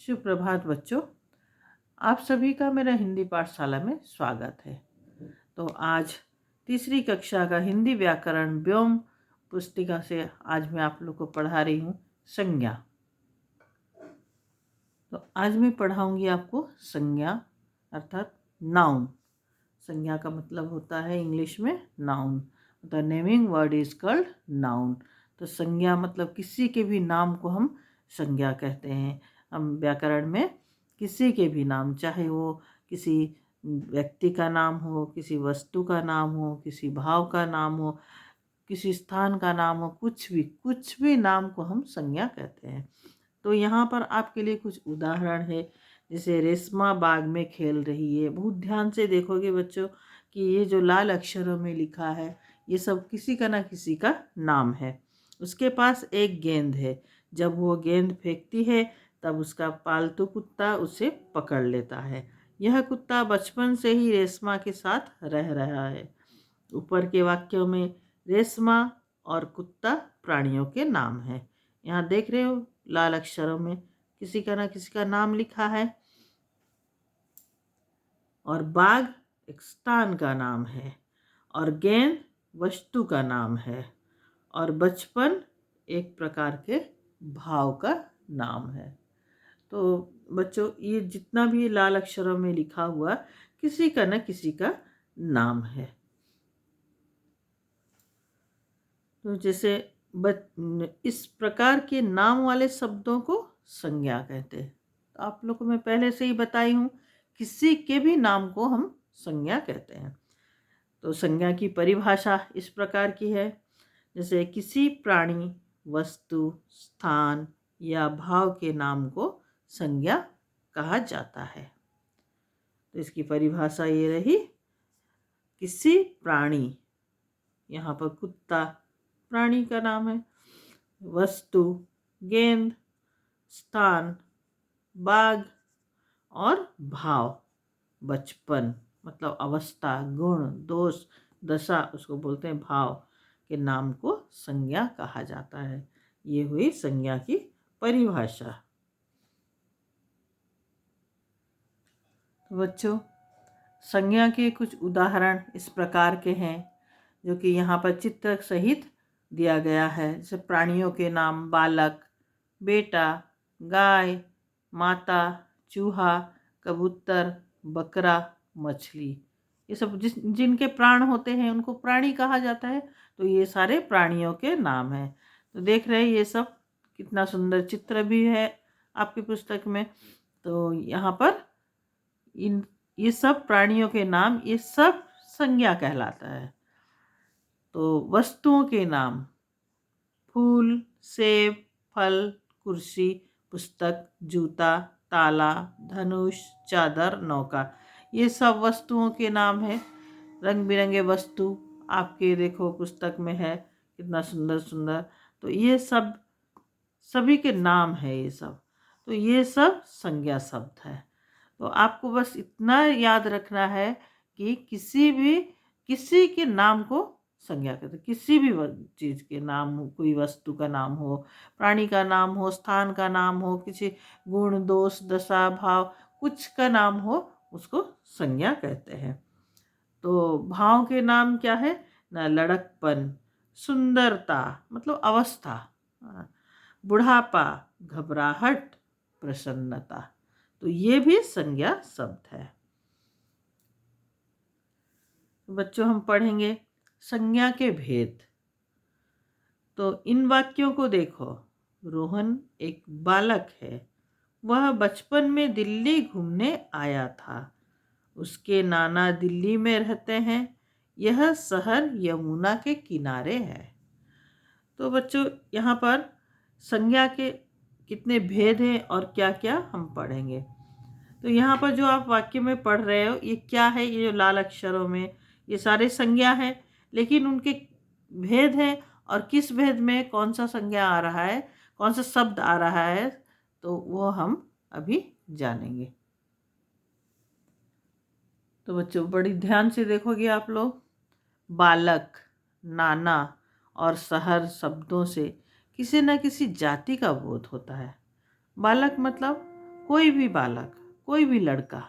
सुप्रभात बच्चों, आप सभी का मेरा हिंदी पाठशाला में स्वागत है। तो आज तीसरी कक्षा का हिंदी व्याकरण व्योम पुस्तिका से आज मैं आप लोग को पढ़ा रही हूँ संज्ञा। तो आज मैं पढ़ाऊँगी आपको संज्ञा अर्थात नाउन। संज्ञा का मतलब होता है इंग्लिश में noun. The naming word is called noun. तो संज्ञा मतलब किसी के भी नाम को हम संज्ञा कहते हैं। हम व्याकरण में किसी के भी नाम, चाहे वो किसी व्यक्ति का नाम हो, किसी वस्तु का नाम हो, किसी भाव का नाम हो, किसी स्थान का नाम हो, कुछ भी नाम को हम संज्ञा कहते हैं। तो यहाँ पर आपके लिए कुछ उदाहरण है। जैसे रेशमा बाग में खेल रही है। बहुत ध्यान से देखोगे बच्चों कि ये जो लाल अक्षरों में लिखा है ये सब किसी का ना किसी का नाम है। उसके पास एक गेंद है। जब वो गेंद फेंकती है तब उसका पालतू कुत्ता उसे पकड़ लेता है। यह कुत्ता बचपन से ही रेशमा के साथ रह रहा है। ऊपर के वाक्यों में रेशमा और कुत्ता प्राणियों के नाम हैं। यहाँ देख रहे हो लाल अक्षरों में किसी का ना किसी का नाम लिखा है। और बाग एक स्थान का नाम है, और गेंद वस्तु का नाम है, और बचपन एक प्रकार के भाव का नाम है। तो बच्चों ये जितना भी लाल अक्षरों में लिखा हुआ किसी का न किसी का नाम है। तो जैसे इस प्रकार के नाम वाले शब्दों को संज्ञा कहते हैं। तो आप लोग को मैं पहले से ही बताई हूँ, किसी के भी नाम को हम संज्ञा कहते हैं। तो संज्ञा की परिभाषा इस प्रकार की है। जैसे किसी प्राणी, वस्तु, स्थान या भाव के नाम को संज्ञा कहा जाता है। तो इसकी परिभाषा ये रही, किसी प्राणी, यहाँ पर कुत्ता प्राणी का नाम है, वस्तु गेंद, स्थान बाग, और भाव बचपन मतलब अवस्था, गुण, दोष, दशा, उसको बोलते हैं भाव के नाम को संज्ञा कहा जाता है। ये हुई संज्ञा की परिभाषा। तो बच्चों संज्ञा के कुछ उदाहरण इस प्रकार के हैं जो कि यहाँ पर चित्र सहित दिया गया है। जैसे प्राणियों के नाम बालक, बेटा, गाय, माता, चूहा, कबूतर, बकरा, मछली। ये सब जिनके प्राण होते हैं उनको प्राणी कहा जाता है। तो ये सारे प्राणियों के नाम हैं। तो देख रहे हैं ये सब कितना सुंदर चित्र भी है आपकी पुस्तक में। तो यहाँ पर ये सब प्राणियों के नाम, ये सब संज्ञा कहलाता है। तो वस्तुओं के नाम फूल, सेब, फल, कुर्सी, पुस्तक, जूता, ताला, धनुष, चादर, नौका, ये सब वस्तुओं के नाम हैं। रंग बिरंगे वस्तु आपके देखो पुस्तक में है, कितना सुंदर सुंदर। तो ये सब सभी के नाम है ये सब। तो ये सब संज्ञा शब्द है। तो आपको बस इतना याद रखना है कि किसी के नाम को संज्ञा कहते। किसी भी चीज़ के नाम हो, कोई वस्तु का नाम हो, प्राणी का नाम हो, स्थान का नाम हो, किसी गुण, दोष, दशा, भाव कुछ का नाम हो, उसको संज्ञा कहते हैं। तो भाव के नाम क्या है ना, लड़कपन, सुंदरता मतलब अवस्था, बुढ़ापा, घबराहट, प्रसन्नता। तो ये भी संज्ञा शब्द है। बच्चों हम पढ़ेंगे संज्ञा के भेद। तो इन वाक्यों को देखो। रोहन एक बालक है। वह बचपन में दिल्ली घूमने आया था। उसके नाना दिल्ली में रहते हैं। यह शहर यमुना के किनारे है। तो बच्चों यहाँ पर संज्ञा के कितने भेद हैं और क्या क्या हम पढ़ेंगे। तो यहाँ पर जो आप वाक्य में पढ़ रहे हो ये क्या है, ये जो लाल अक्षरों में ये सारे संज्ञा है, लेकिन उनके भेद हैं और किस भेद में कौन सा संज्ञा आ रहा है, कौन सा शब्द आ रहा है, तो वो हम अभी जानेंगे। तो बच्चों बड़ी ध्यान से देखोगे आप लोग। बालक, नाना और शहर शब्दों से किसी न किसी जाति का बोध होता है। बालक मतलब कोई भी बालक, कोई भी लड़का,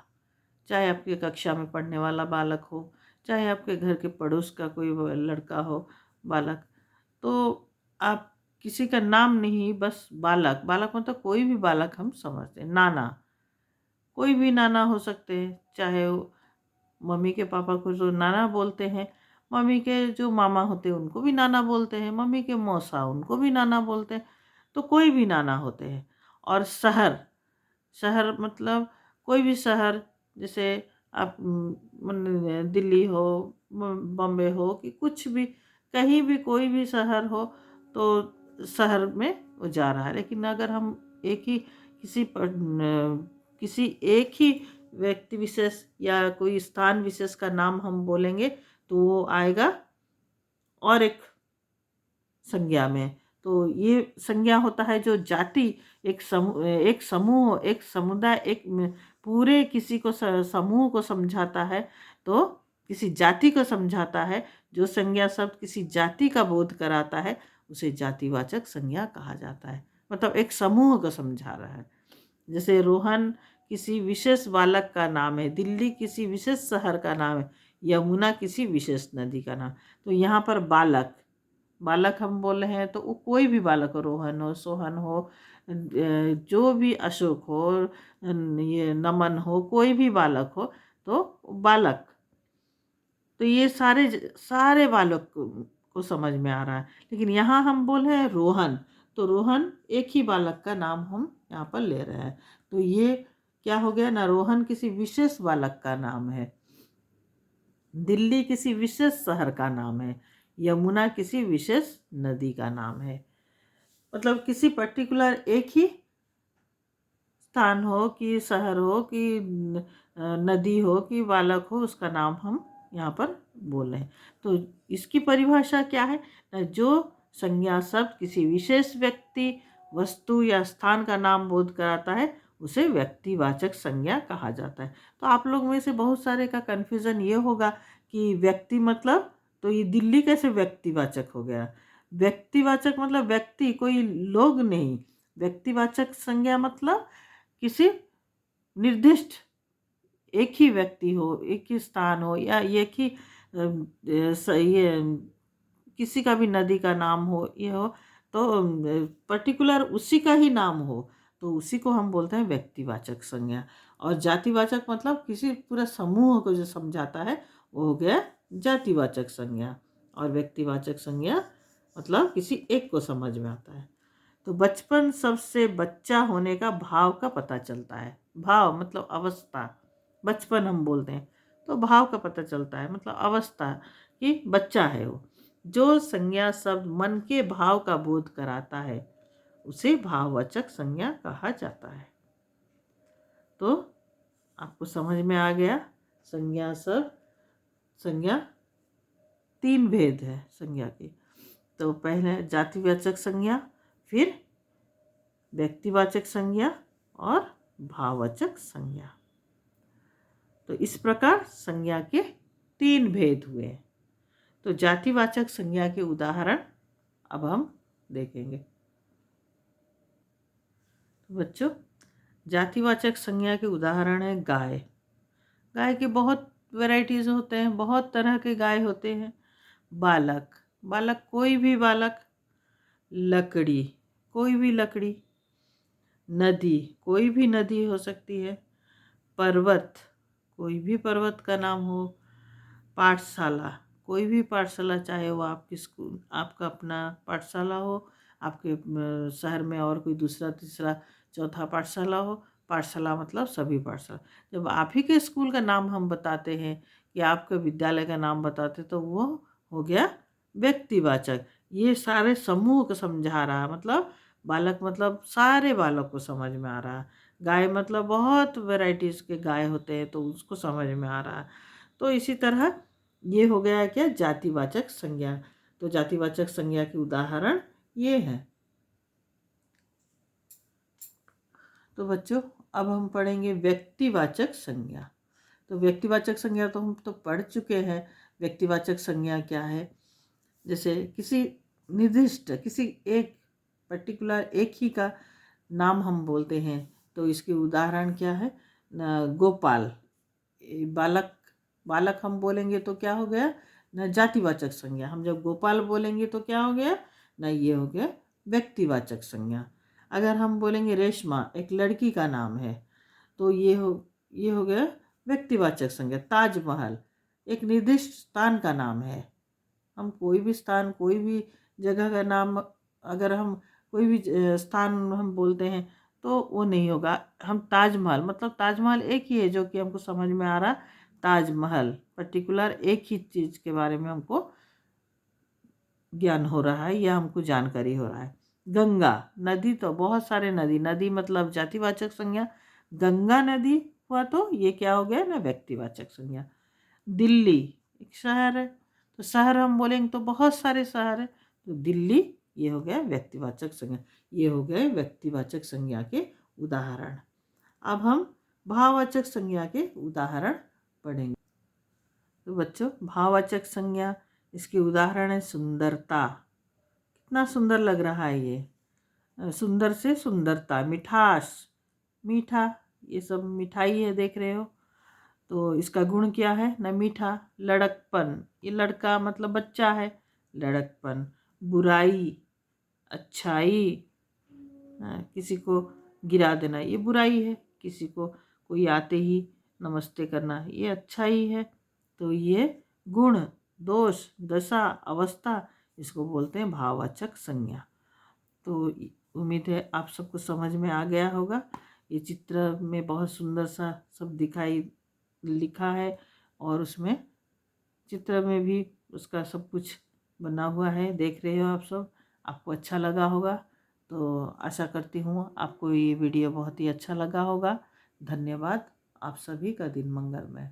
चाहे आपकी कक्षा में पढ़ने वाला बालक हो, चाहे आपके घर के पड़ोस का कोई लड़का हो, बालक, तो आप किसी का नाम नहीं, बस बालक, बालक मतलब कोई भी बालक हम समझते हैं। नाना, कोई भी नाना हो सकते हैं, चाहे वो मम्मी के पापा को जो नाना बोलते हैं, मम्मी के जो मामा होते हैं उनको भी नाना बोलते हैं, मम्मी के मौसा उनको भी नाना बोलते हैं, तो कोई भी नाना होते हैं। और शहर, शहर मतलब कोई भी शहर, जैसे आप दिल्ली हो, बॉम्बे हो, कि कुछ भी, कहीं भी कोई भी शहर हो, तो शहर में वो जा रहा है। लेकिन अगर हम एक ही किसी एक ही व्यक्ति विशेष या कोई स्थान विशेष का नाम हम बोलेंगे, तो वो आएगा और एक संज्ञा में। तो ये संज्ञा होता है जो जाति, एक समूह, एक समुदाय, पूरे किसी को समूह को समझाता है, तो किसी जाति को समझाता है। जो संज्ञा शब्द किसी जाति का बोध कराता है, उसे जातिवाचक संज्ञा कहा जाता है। मतलब एक समूह को समझा रहा है। जैसे रोहन किसी विशेष बालक का नाम है, दिल्ली किसी विशेष शहर का नाम है, यमुना किसी विशेष नदी का नाम। तो यहाँ पर बालक, बालक हम बोल रहे हैं, तो वो कोई भी बालक हो, रोहन हो, सोहन हो, जो भी, अशोक हो, ये नमन हो, कोई भी बालक हो, तो बालक, तो ये सारे सारे बालक को समझ में आ रहा है। लेकिन यहाँ हम बोल रहे हैं रोहन, तो रोहन एक ही बालक का नाम हम यहाँ पर ले रहे हैं। तो ये क्या हो गया ना, रोहन किसी विशेष बालक का नाम है, दिल्ली किसी विशेष शहर का नाम है, यमुना किसी विशेष नदी का नाम है। मतलब किसी पर्टिकुलर एक ही स्थान हो, कि शहर हो, कि नदी हो, कि बालक हो, उसका नाम हम यहाँ पर बोल रहे हैं। तो इसकी परिभाषा क्या है? जो संज्ञा शब्द किसी विशेष व्यक्ति, वस्तु या स्थान का नाम बोध कराता है, उसे व्यक्तिवाचक संज्ञा कहा जाता है। तो आप लोग में से बहुत सारे का कन्फ्यूज़न ये होगा कि व्यक्ति मतलब, तो ये दिल्ली कैसे व्यक्तिवाचक हो गया? व्यक्तिवाचक मतलब व्यक्ति, कोई लोग नहीं। व्यक्तिवाचक संज्ञा मतलब किसी निर्दिष्ट एक ही व्यक्ति हो, एक ही स्थान हो, या एक ही ये किसी का भी नदी का नाम हो, ये हो, तो पर्टिकुलर उसी का ही नाम हो, तो उसी को हम बोलते हैं व्यक्तिवाचक संज्ञा। और जातिवाचक मतलब किसी पूरा समूह को जो समझाता है, वो हो गया जातिवाचक संज्ञा। और व्यक्तिवाचक संज्ञा मतलब किसी एक को समझ में आता है। तो बचपन सबसे बच्चा होने का भाव का पता चलता है। भाव मतलब अवस्था, बचपन हम बोलते हैं, तो भाव का पता चलता है, मतलब अवस्था कि बच्चा है वो। जो संज्ञा शब्द मन के भाव का बोध कराता है, उसे भाववाचक संज्ञा कहा जाता है। तो आपको समझ में आ गया, संज्ञा शब्द, संज्ञा तीन भेद है संज्ञा के। तो पहले जातिवाचक संज्ञा, फिर व्यक्तिवाचक संज्ञा, और भाववाचक संज्ञा। तो इस प्रकार संज्ञा के तीन भेद हुए। तो जातिवाचक संज्ञा के उदाहरण अब हम देखेंगे। तो बच्चों, जातिवाचक संज्ञा के उदाहरण है गाय। गाय के बहुत वैरायटीज होते हैं, बहुत तरह के गाय होते हैं। बालक, बालक कोई भी बालक। लकड़ी, कोई भी लकड़ी। नदी, कोई भी नदी हो सकती है। पर्वत, कोई भी पर्वत का नाम हो। पाठशाला, कोई भी पाठशाला, चाहे वो आपकी स्कूल, आपका अपना पाठशाला हो, आपके शहर में और कोई दूसरा तीसरा चौथा पाठशाला हो। पाठशाला मतलब सभी पाठशाला। जब आप ही के स्कूल का नाम हम बताते हैं, कि आपके विद्यालय का नाम बताते, तो वो हो गया व्यक्तिवाचक। ये सारे समूह को समझा रहा है, मतलब बालक मतलब सारे बालक को समझ में आ रहा है। गाय मतलब बहुत वैरायटीज़ के गाय होते हैं, तो उसको समझ में आ रहा है। तो इसी तरह ये हो गया क्या, जातिवाचक संज्ञा। तो जातिवाचक संज्ञा के उदाहरण ये हैं। तो बच्चों, अब हम पढ़ेंगे व्यक्तिवाचक संज्ञा। तो व्यक्तिवाचक संज्ञा तो हम तो पढ़ चुके हैं। व्यक्तिवाचक संज्ञा क्या है? जैसे किसी निर्दिष्ट, किसी एक पर्टिकुलर एक ही का नाम हम बोलते हैं, तो इसके उदाहरण क्या है? गोपाल, बालक, बालक हम बोलेंगे तो क्या हो गया? न जातिवाचक संज्ञा। हम जब गोपाल बोलेंगे तो क्या हो गया? न ये हो गया व्यक्तिवाचक संज्ञा। अगर हम बोलेंगे रेशमा एक लड़की का नाम है तो ये हो गया व्यक्तिवाचक संज्ञा। ताजमहल एक निर्दिष्ट स्थान का नाम है। हम कोई भी स्थान, कोई भी जगह का नाम, अगर हम कोई भी स्थान हम बोलते हैं तो वो नहीं होगा। हम ताजमहल, मतलब ताजमहल एक ही है जो कि हमको समझ में आ रहा। ताजमहल पर्टिकुलर एक ही चीज़ के बारे में हमको ज्ञान हो रहा है या हमको जानकारी हो रहा है। गंगा नदी, तो बहुत सारे नदी, नदी मतलब जातिवाचक संज्ञा। गंगा नदी हुआ तो ये क्या हो गया ना, व्यक्तिवाचक संज्ञा। दिल्ली एक शहर है, तो शहर हम बोलेंगे तो बहुत सारे शहर है, तो दिल्ली ये हो गया व्यक्तिवाचक संज्ञा। ये हो गए व्यक्तिवाचक संज्ञा के उदाहरण। अब हम भाववाचक संज्ञा के उदाहरण पढ़ेंगे। तो बच्चों, भाववाचक संज्ञा, इसके उदाहरण है सुंदरता। कितना सुंदर लग रहा है ये। सुंदर से सुंदरता। मिठास, मीठा, ये सब मिठाई है, देख रहे हो। तो इसका गुण क्या है ना, मीठा। लड़कपन, ये लड़का मतलब बच्चा है, लड़कपन। बुराई, अच्छाई, किसी को गिरा देना ये बुराई है। किसी को कोई आते ही नमस्ते करना ये अच्छाई है। तो ये गुण, दोष, दशा, अवस्था, इसको बोलते हैं भाववाचक संज्ञा। तो उम्मीद है आप सबको समझ में आ गया होगा। ये चित्र में बहुत सुंदर सा सब दिखाई लिखा है और उसमें चित्र में भी उसका सब कुछ बना हुआ है, देख रहे हो आप सब। आपको अच्छा लगा होगा, तो आशा करती हूँ आपको ये वीडियो बहुत ही अच्छा लगा होगा। धन्यवाद। आप सभी का दिन मंगलमय।